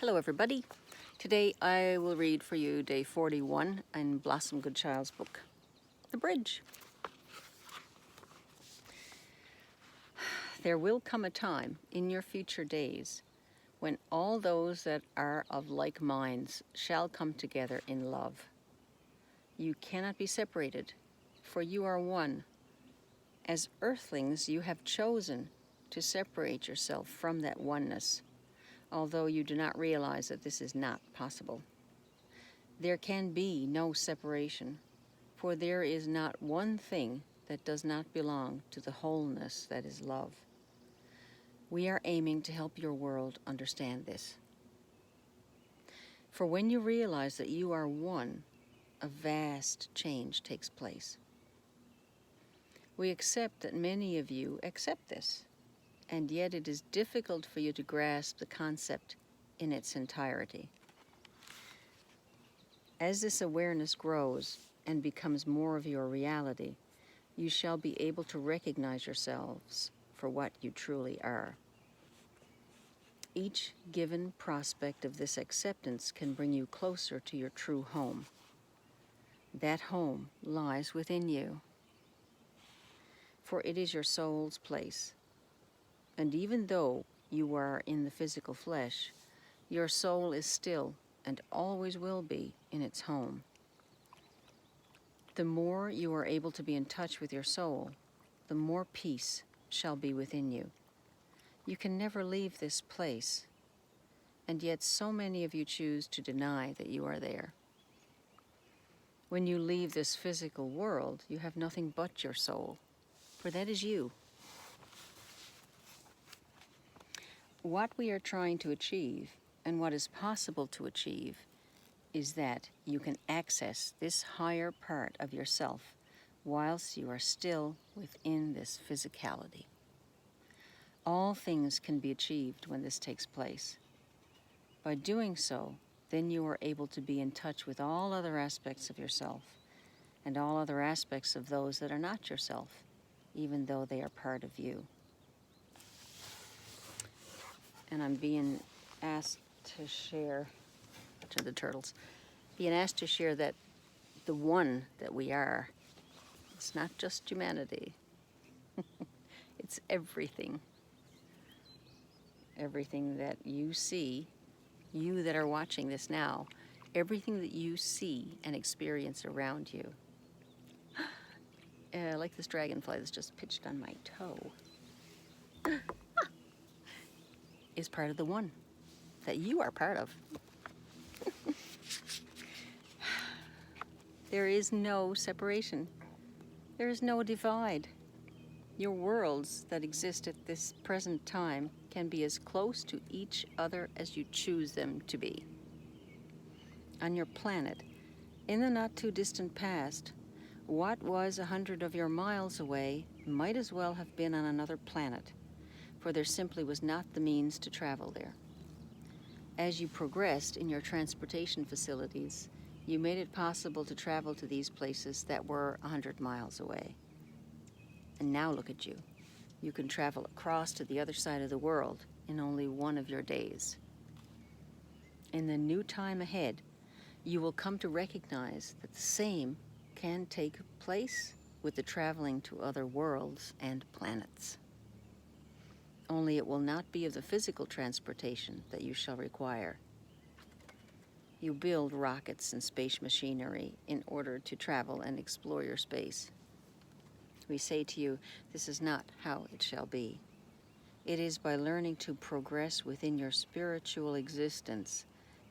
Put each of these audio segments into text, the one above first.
Hello everybody. Today I will read for you day 41 in Blossom Goodchild's book, The Bridge. There will come a time in your future days when all those that are of like minds shall come together in love. You cannot be separated, for you are one. As earthlings, you have chosen to separate yourself from that oneness, although you do not realize that this is not possible. There can be no separation, for there is not one thing that does not belong to the wholeness that is love. We are aiming to help your world understand this. For when you realize that you are one, a vast change takes place. We accept that many of you accept this, and yet it is difficult for you to grasp the concept in its entirety. As this awareness grows and becomes more of your reality, you shall be able to recognize yourselves for what you truly are. Each given prospect of this acceptance can bring you closer to your true home. That home lies within you, for it is your soul's place. And even though you are in the physical flesh, your soul is still and always will be in its home. The more you are able to be in touch with your soul, the more peace shall be within you. You can never leave this place, and yet so many of you choose to deny that you are there. When you leave this physical world, you have nothing but your soul, for that is you. What we are trying to achieve, and what is possible to achieve, is that you can access this higher part of yourself whilst you are still within this physicality. All things can be achieved when this takes place. By doing so, then you are able to be in touch with all other aspects of yourself and all other aspects of those that are not yourself, even though they are part of you. And I'm being asked to share, to the turtles, being asked to share that the one that we are, it's not just humanity, it's everything. Everything that you see, you that are watching this now, everything that you see and experience around you. Like this dragonfly that's just pitched on my toe, is part of the one that you are part of. There is no separation. There is no divide. Your worlds that exist at this present time can be as close to each other as you choose them to be. On your planet, in the not too distant past, what was 100 of your miles away might as well have been on another planet, for there simply was not the means to travel there. As you progressed in your transportation facilities, you made it possible to travel to these places that were 100 miles away. And now look at you. You can travel across to the other side of the world in only one of your days. In the new time ahead, you will come to recognize that the same can take place with the traveling to other worlds and planets. Only it will not be of the physical transportation that you shall require. You build rockets and space machinery in order to travel and explore your space. We say to you, this is not how it shall be. It is by learning to progress within your spiritual existence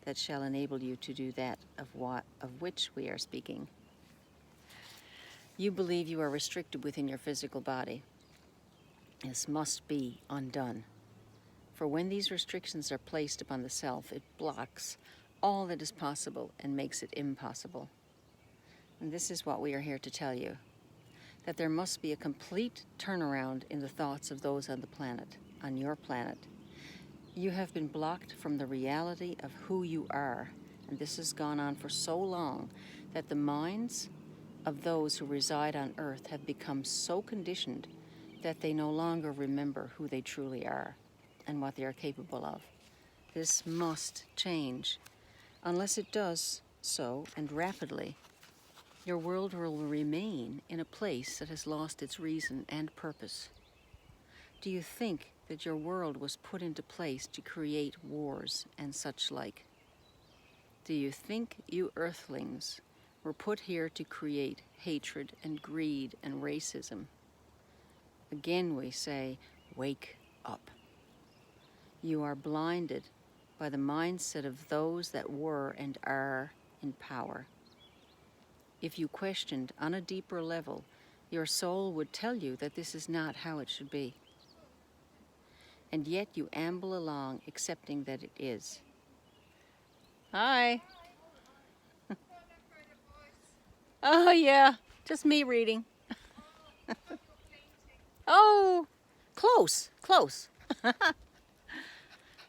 that shall enable you to do that of which we are speaking. You believe you are restricted within your physical body. This must be undone. For when these restrictions are placed upon the self, it blocks all that is possible and makes it impossible. And this is what we are here to tell you, that there must be a complete turnaround in the thoughts of those on the planet, on your planet. You have been blocked from the reality of who you are, and this has gone on for so long that the minds of those who reside on Earth have become so conditioned that they no longer remember who they truly are and what they are capable of. This must change. Unless it does so, and rapidly, your world will remain in a place that has lost its reason and purpose. Do you think that your world was put into place to create wars and such like? Do you think you earthlings were put here to create hatred and greed and racism? Again we say, wake up. You are blinded by the mindset of those that were and are in power. If you questioned on a deeper level, your soul would tell you that this is not how it should be. And yet you amble along accepting that it is. Hi. Oh yeah, just me reading. Oh, close, close.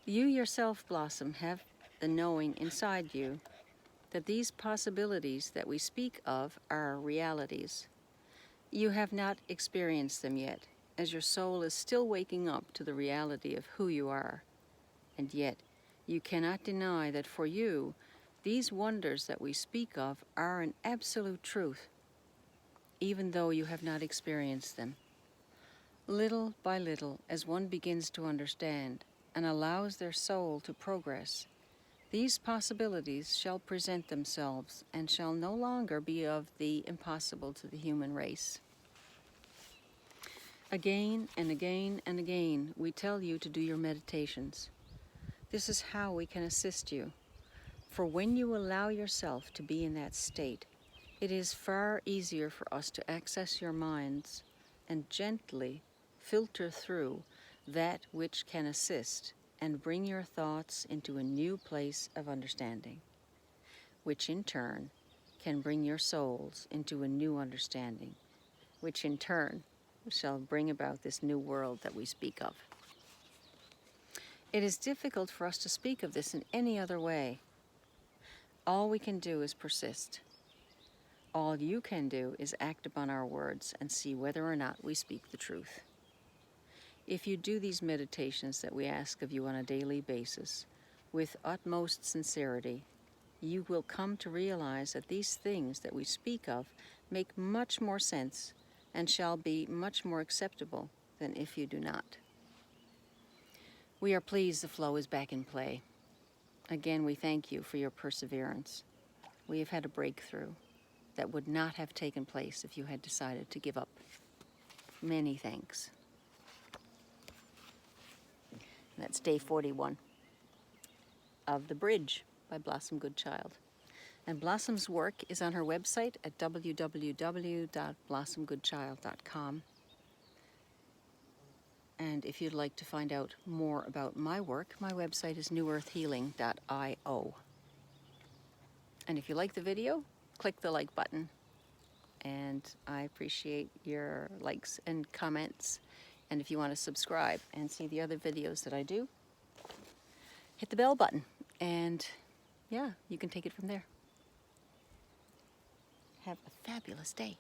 You yourself, Blossom, have the knowing inside you that these possibilities that we speak of are realities. You have not experienced them yet, as your soul is still waking up to the reality of who you are. And yet, you cannot deny that for you, these wonders that we speak of are an absolute truth, even though you have not experienced them. Little by little, as one begins to understand and allows their soul to progress, these possibilities shall present themselves and shall no longer be of the impossible to the human race. Again and again and again, we tell you to do your meditations. This is how we can assist you. For when you allow yourself to be in that state, it is far easier for us to access your minds and gently filter through that which can assist and bring your thoughts into a new place of understanding, which in turn can bring your souls into a new understanding, which in turn shall bring about this new world that we speak of. It is difficult for us to speak of this in any other way. All we can do is persist. All you can do is act upon our words and see whether or not we speak the truth. If you do these meditations that we ask of you on a daily basis with utmost sincerity, you will come to realize that these things that we speak of make much more sense and shall be much more acceptable than if you do not. We are pleased the flow is back in play. Again, we thank you for your perseverance. We have had a breakthrough that would not have taken place if you had decided to give up. Many thanks. That's day 41 of The Bridge by Blossom Goodchild. And Blossom's work is on her website at www.blossomgoodchild.com. And if you'd like to find out more about my work, my website is newearthhealing.io. And if you like the video, click the like button. And I appreciate your likes and comments. And if you want to subscribe and see the other videos that I do, hit the bell button. And yeah, you can take it from there. Have a fabulous day.